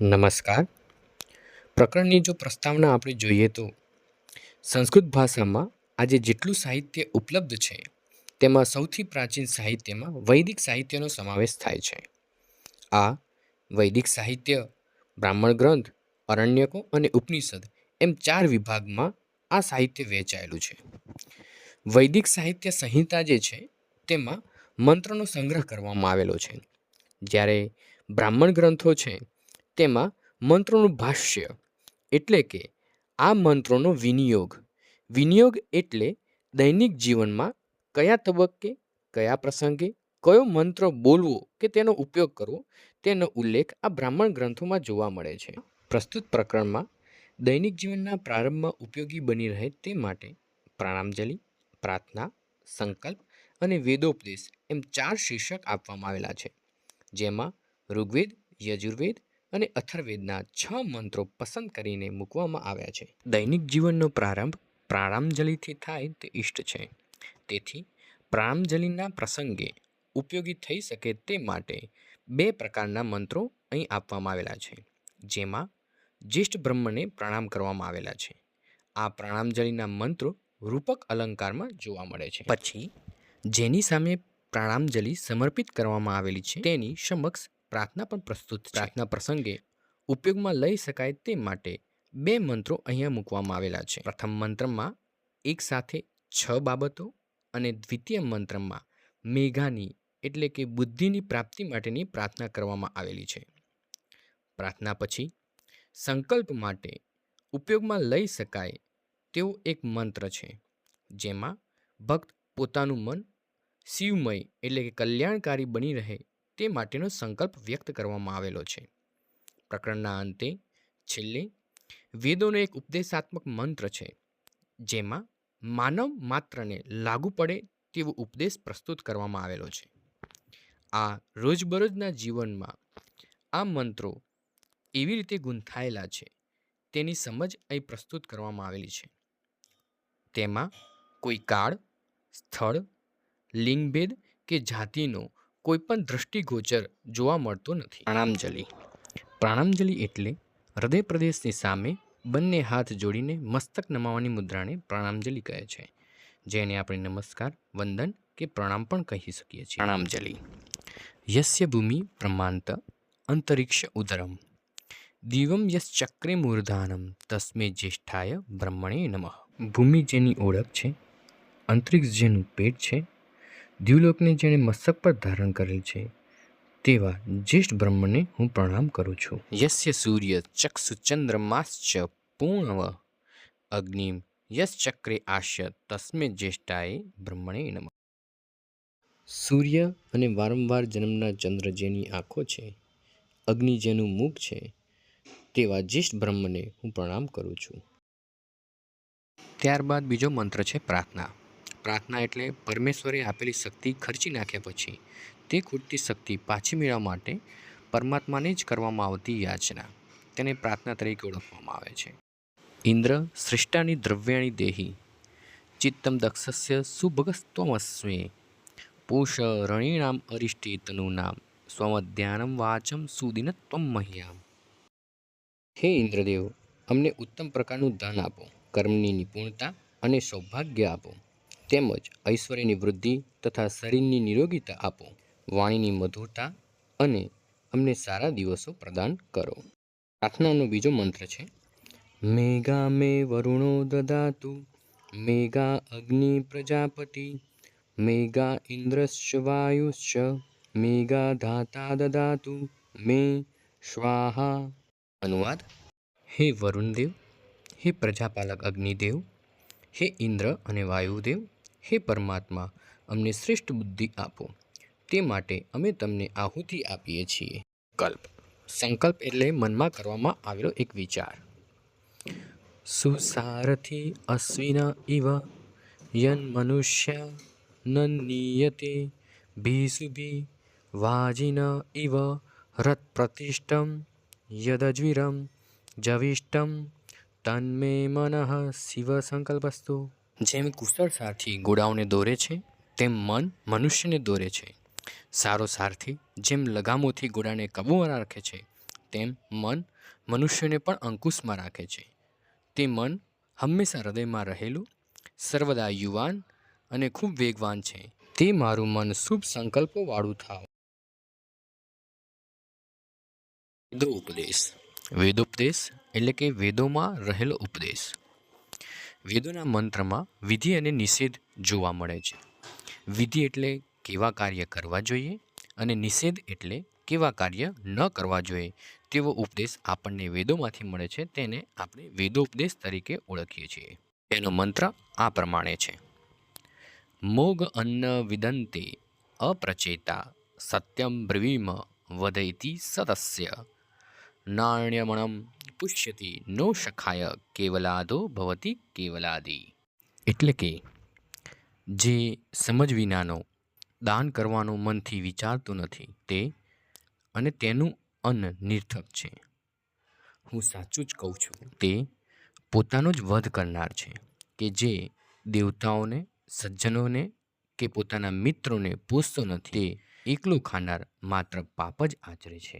નમસ્કાર. પ્રકરણની જો પ્રસ્તાવના આપણે જોઈએ તો સંસ્કૃત ભાષામાં આજે જેટલું સાહિત્ય ઉપલબ્ધ છે તેમાં સૌથી પ્રાચીન સાહિત્યમાં વૈદિક સાહિત્યનો સમાવેશ થાય છે. આ વૈદિક સાહિત્ય બ્રાહ્મણ ગ્રંથ, અરણ્યકો અને ઉપનિષદ એમ 4 વિભાગમાં આ સાહિત્ય વહેંચાયેલું છે. વૈદિક સાહિત્ય સંહિતા જે છે તેમાં મંત્રનો સંગ્રહ કરવામાં આવેલો છે, જ્યારે બ્રાહ્મણ ગ્રંથો છે તેમાં મંત્રોનું ભાષ્ય એટલે કે આ મંત્રોનો વિનિયોગ એટલે દૈનિક જીવનમાં કયા તબક્કે, કયા પ્રસંગે કયો મંત્ર બોલવો કે તેનો ઉપયોગ કરવો તેનો ઉલ્લેખ આ બ્રાહ્મણ ગ્રંથોમાં જોવા મળે છે. પ્રસ્તુત પ્રકરણમાં દૈનિક જીવનના પ્રારંભમાં ઉપયોગી બની રહે તે માટે પ્રાણાંજલિ, પ્રાર્થના, સંકલ્પ અને વેદોપદેશ એમ 4 શીર્ષક આપવામાં આવેલા છે, જેમાં ઋગ્વેદ, યજુર્વેદ અને અથર્વવેદના 6 મંત્રો પસંદ કરીને મૂકવામાં આવ્યા છે. દૈનિક જીવનનો પ્રારંભ પ્રાણાંજલિથી થાય તે ઇષ્ટ છે. તેથી પ્રાણાંજલિના પ્રસંગે ઉપયોગી થઈ શકે તે માટે 2 પ્રકારના મંત્રો અહીં આપવામાં આવેલા છે, જેમાં જ્યેષ્ઠ બ્રહ્મને પ્રણામ કરવામાં આવેલા છે. આ પ્રાણાંજલિના મંત્રો રૂપક અલંકારમાં જોવા મળે છે. પછી જેની સામે પ્રાણાંજલિ સમર્પિત કરવામાં આવેલી છે તેની સમક્ષ પ્રાર્થના પણ પ્રસ્તુત છે. પ્રાર્થના પ્રસંગે ઉપયોગમાં લઈ શકાય તે માટે 2 મંત્રો અહીંયા મૂકવામાં આવેલા છે. પ્રથમ મંત્રમાં એક સાથે 6 બાબતો અને દ્વિતીય મંત્રમાં મેઘાની એટલે કે બુદ્ધિની પ્રાપ્તિ માટેની પ્રાર્થના કરવામાં આવેલી છે. પ્રાર્થના પછી સંકલ્પ માટે ઉપયોગમાં લઈ શકાય તેવો એક મંત્ર છે, જેમાં ભક્ત પોતાનું મન શિવમય એટલે કે કલ્યાણકારી બની રહે તે માટેનો સંકલ્પ વ્યક્ત કરવામાં આવેલો છે. પ્રકરણના અંતે છેલ્લે વેદોનો એક ઉપદેશાત્મક મંત્ર છે, જેમાં માનવ માત્રને લાગુ પડે તેવો ઉપદેશ પ્રસ્તુત કરવામાં આવેલો છે. આ રોજબરોજના જીવનમાં આ મંત્રો એવી રીતે ગૂંથાયેલા છે તેની સમજ અહીં પ્રસ્તુત કરવામાં આવેલી છે. તેમાં કોઈ કાળ, સ્થળ, લિંગભેદ કે જાતિનો કોઈ પણ દૃષ્ટિગોચર જોવા મળતો નથી. પ્રાણાંજલિ એટલે હૃદય પ્રદેશની સામે બંને હાથ જોડીને મસ્તક નમાવાની મુદ્રાને પ્રાણાંજલિ કહે છે, જેને આપણે નમસ્કાર, વંદન કે પ્રણામ પણ કહી શકીએ છીએ. પ્રાણાંજલિ યસ્ય ભૂમિ પ્રમાંત અંતરિક્ષ ઉદરમ દિવમ યશ્ચક્રે મૂર્ધાનમ તસ્મે જ્યેષ્ઠાય બ્રહ્મણે નમઃ. ભૂમિ જેની ઓળખ છે, અંતરિક્ષ જેનું પેટ છે, દ્યુલોકને જેણે મસ્તક પર ધારણ કરેલ છે તેવા જ્યેષ્ઠ બ્રહ્મને હું પ્રણામ કરું છું. યસ્ય સૂર્ય ચક્ષુ ચંદ્રમાશ્ચ પૂર્ણવ અગ્નિમ યશ્ચક્રે આશ્ય તસ્મે જ્યેષ્ઠાય બ્રહ્મણે નમઃ. સૂર્ય અને વારંવાર જન્મના ચંદ્ર જેની આંખો છે, અગ્નિ જેનું મુખ છે તેવા જ્યેષ્ઠ બ્રહ્મને હું પ્રણામ કરું છું. ત્યારબાદ બીજો મંત્ર છે પ્રાર્થના. પ્રાર્થના એટલે પરમેશ્વરે આપેલી શક્તિ ખર્ચી નાખ્યા પછી તે ખૂટતી શક્તિ પાછી મેળવવા માટે પરમાત્માને જ કરવામાં આવતી યાચના, તેને પ્રાર્થના તરીકે ઓળખવામાં આવે છે. ઇન્દ્ર સૃષ્ટાની દ્રવ્યાણી દેહી ચિત્તમ દક્ષસ્ય સુભગસ્ત્વમસ્મે પૂષ રણીણામ અરિષ્ટે તનૂનામ સ્વમધ્યાનમ વાચમ સુદિનત્વમ મહ્યામ. હે ઇન્દ્રદેવ, અમને ઉત્તમ પ્રકારનું ધન આપો, કર્મની નિપુણતા અને સૌભાગ્ય આપો, તેમજ ઐશ્વર્યની વૃદ્ધિ તથા શરીરની નિરોગીતા આપો, વાણીની મધુરતા અને અમને સારા દિવસો પ્રદાન કરો. પ્રાર્થનાનો બીજો મંત્ર છે મેઘા મે વરુણો દદાતુ મેઘા અગ્નિ પ્રજાપતિ મેઘા ઇન્દ્રશ્ચ વાયુશ્ચ મેઘા ધાતા દદાતુ મે સ્વાહા. અનુવાદ: હે વરુણદેવ, હે પ્રજાપાલક અગ્નિદેવ, હે ઇન્દ્ર અને વાયુદેવ, હે પરમાત્મા, અમને શ્રેષ્ઠ બુદ્ધિ આપો, તે માટે અમે તમને આહુતિ આપીએ છીએ. સંકલ્પ એટલે મનમાં કરવામાં આવેલો એક વિચાર. સુસારથી અશ્વિન ઇવ યન મનુષ્ય ન નીયતે ભીષુભી વાજિન ઇવ રથ પ્રતિષ્ઠમ યદજ્વીરમ જવિષ્ઠમ તન્મે મનઃ શિવ સંકલ્પસ્તુ. જેમ કુશળ સારથી ઘોડાઓને દોરે છે તેમ મન મનુષ્યને દોરે છે. સારો સારથી જેમ લગામોથી ઘોડાને કાબૂમાં રાખે છે તેમ મન મનુષ્યને પણ અંકુશમાં રાખે છે. તે મન હંમેશા હૃદયમાં રહેલું, સર્વદા યુવાન અને ખૂબ વેગવાન છે. તે મારું મન શુભ સંકલ્પોવાળું થાવ. વેદોપદેશ. વેદોપદેશ એટલે કે વેદોમાં રહેલો ઉપદેશ. વેદોના મંત્રમાં વિધિ અને નિષેધ જોવા મળે છે. વિધિ એટલે કેવા કાર્ય કરવા જોઈએ અને નિષેધ એટલે કેવા કાર્ય ન કરવા જોઈએ તેવો ઉપદેશ આપણને વેદોમાંથી મળે છે. તેને આપણે વેદોપદેશ તરીકે ઓળખીએ છીએ. તેનો મંત્ર આ પ્રમાણે છે: મોગ અન્ન વિદંતે અપ્રચેતા સત્યમ બ્રવીમ વદૈતિ સતસ્ય નાણ્યમણમ પુષ્યતિ નો શખાય કેવલાદો ભવતી કેવલાદી. એટલે કે જે સમજ વિનાનો દાન કરવાનો મનથી વિચારતો નથી તે અને તેનું અન્ન નિર્થક છે. હું સાચું જ કહું છું, તે પોતાનો જ વધ કરનાર છે કે જે દેવતાઓને, સજ્જનોને કે પોતાના મિત્રોને પૂછતો નથી. તે એકલું ખાનાર માત્ર પાપ જ આચરે છે.